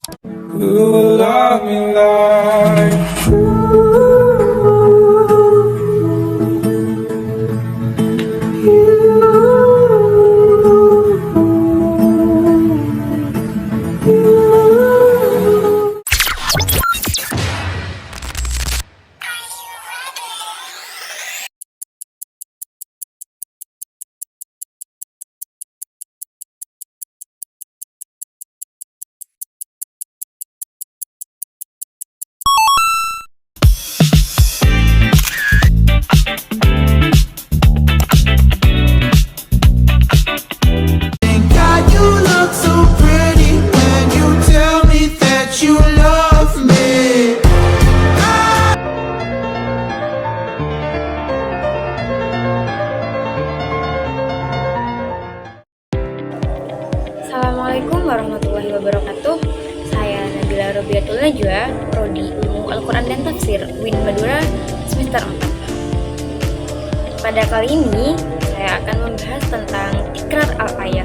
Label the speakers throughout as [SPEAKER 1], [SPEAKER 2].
[SPEAKER 1] You love me like
[SPEAKER 2] God, you look so pretty when you tell me that you love me.
[SPEAKER 3] Assalamualaikum warahmatullahi wabarakatuh. Saya Nabila Robiatul Najwa, Prodi Ilmu Al-Quran dan Tafsir UIN Madura semester 4. Pada kali ini, saya akan membahas tentang tikrar al-ayah.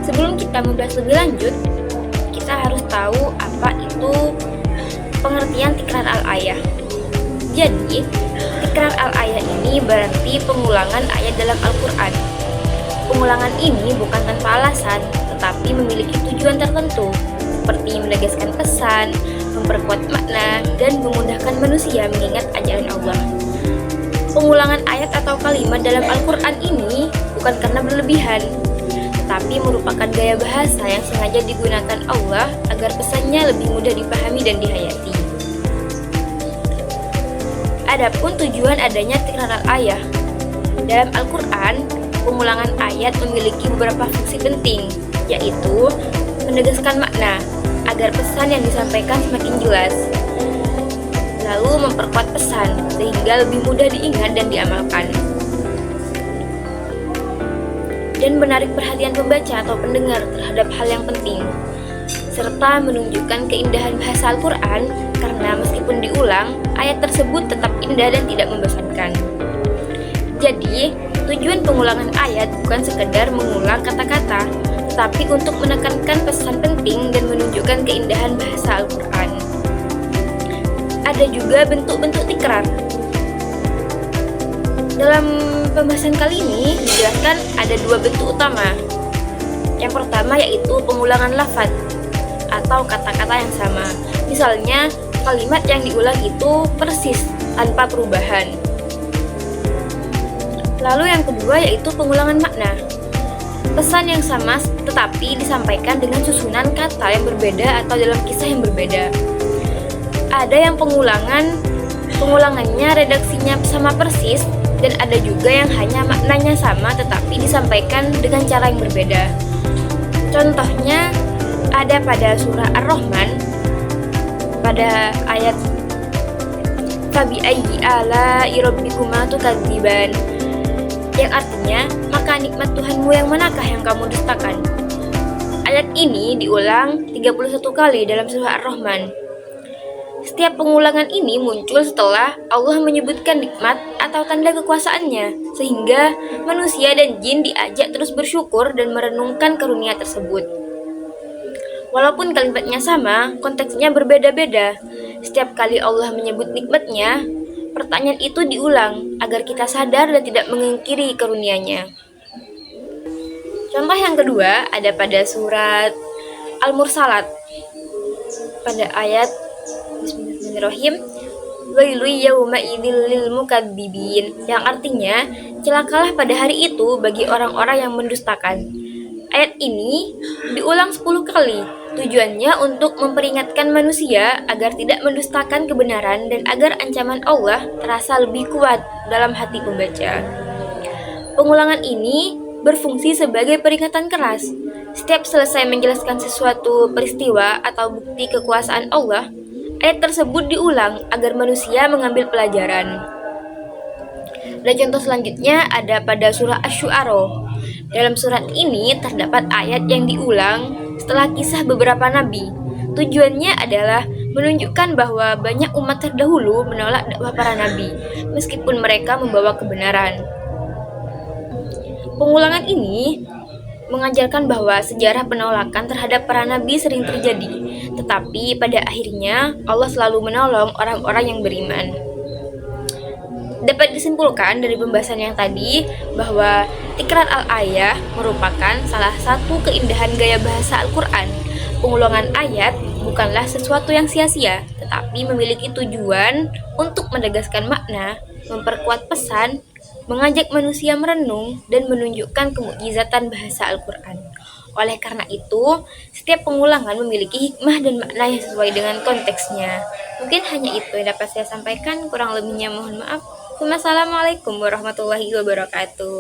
[SPEAKER 3] Sebelum kita membahas lebih lanjut, kita harus tahu apa itu pengertian tikrar al-ayah. Jadi, tikrar al-ayah ini berarti pengulangan ayat dalam Al-Quran. Pengulangan ini bukan tanpa alasan, tetapi memiliki tujuan tertentu, seperti menegaskan pesan, memperkuat makna, dan memudahkan manusia mengingat ajaran Allah. Pengulangan ayat atau kalimat dalam Al-Quran ini bukan karena berlebihan, tetapi merupakan gaya bahasa yang sengaja digunakan Allah agar pesannya lebih mudah dipahami dan dihayati. Adapun tujuan adanya tikrar al-ayah, dalam Al-Quran, pengulangan ayat memiliki beberapa fungsi penting, yaitu menegaskan makna agar pesan yang disampaikan semakin jelas, lalu memperkuat pesan sehingga lebih mudah diingat dan diamalkan, dan menarik perhatian pembaca atau pendengar terhadap hal yang penting, serta menunjukkan keindahan bahasa Al-Quran karena meskipun diulang, ayat tersebut tetap indah dan tidak membosankan. Jadi, tujuan pengulangan ayat bukan sekedar mengulang kata-kata, tetapi untuk menekankan pesan penting dan menunjukkan keindahan bahasa Al-Quran. Ada juga bentuk-bentuk tikrar. Dalam pembahasan kali ini dijelaskan ada dua bentuk utama. Yang pertama yaitu pengulangan lafaz atau kata-kata yang sama. Misalnya, kalimat yang diulang itu persis tanpa perubahan. Lalu yang kedua yaitu pengulangan makna. Pesan yang sama tetapi disampaikan dengan susunan kata yang berbeda atau dalam kisah yang berbeda. Ada yang pengulangannya redaksinya sama persis, dan ada juga yang hanya maknanya sama tetapi disampaikan dengan cara yang berbeda. Contohnya ada pada surah Ar-Rahman pada ayat Fabi'ayyi ala'i rabbikuma tukadziban, yang artinya, maka nikmat Tuhanmu yang manakah yang kamu dustakan? Ayat ini diulang 31 kali dalam surah Ar-Rahman. Setiap pengulangan ini muncul setelah Allah menyebutkan nikmat atau tanda kekuasaannya, sehingga manusia dan jin diajak terus bersyukur dan merenungkan karunia tersebut. Walaupun kalimatnya sama, konteksnya berbeda-beda. Setiap kali Allah menyebut nikmatnya, pertanyaan itu diulang agar kita sadar dan tidak mengingkari karunia-Nya. Contoh yang kedua ada pada surat Al-Mursalat pada ayat Bismillahirrahmanirrahim, Wailu yauma idzil lil mukadzibin, yang artinya celakalah pada hari itu bagi orang-orang yang mendustakan. Ayat ini diulang 10 kali. Tujuannya untuk memperingatkan manusia agar tidak mendustakan kebenaran dan agar ancaman Allah terasa lebih kuat dalam hati pembaca. Pengulangan ini berfungsi sebagai peringatan keras. Setiap selesai menjelaskan sesuatu peristiwa atau bukti kekuasaan Allah, ayat tersebut diulang agar manusia mengambil pelajaran. Dan contoh selanjutnya ada pada surah Asy-Syu'ara. Dalam surat ini terdapat ayat yang diulang setelah kisah beberapa nabi. Tujuannya adalah menunjukkan bahwa banyak umat terdahulu menolak dakwah para nabi, meskipun mereka membawa kebenaran. Pengulangan ini mengajarkan bahwa sejarah penolakan terhadap para nabi sering terjadi, tetapi pada akhirnya Allah selalu menolong orang-orang yang beriman. Dapat disimpulkan dari pembahasan yang tadi bahwa Tikrar al-Ayah merupakan salah satu keindahan gaya bahasa Al-Quran. Pengulangan ayat bukanlah sesuatu yang sia-sia, tetapi memiliki tujuan untuk menegaskan makna, memperkuat pesan, mengajak manusia merenung, dan menunjukkan kemukjizatan bahasa Al-Quran. Oleh karena itu, setiap pengulangan memiliki hikmah dan makna yang sesuai dengan konteksnya. Mungkin hanya itu yang dapat saya sampaikan, kurang lebihnya mohon maaf. Wassalamualaikum warahmatullahi wabarakatuh.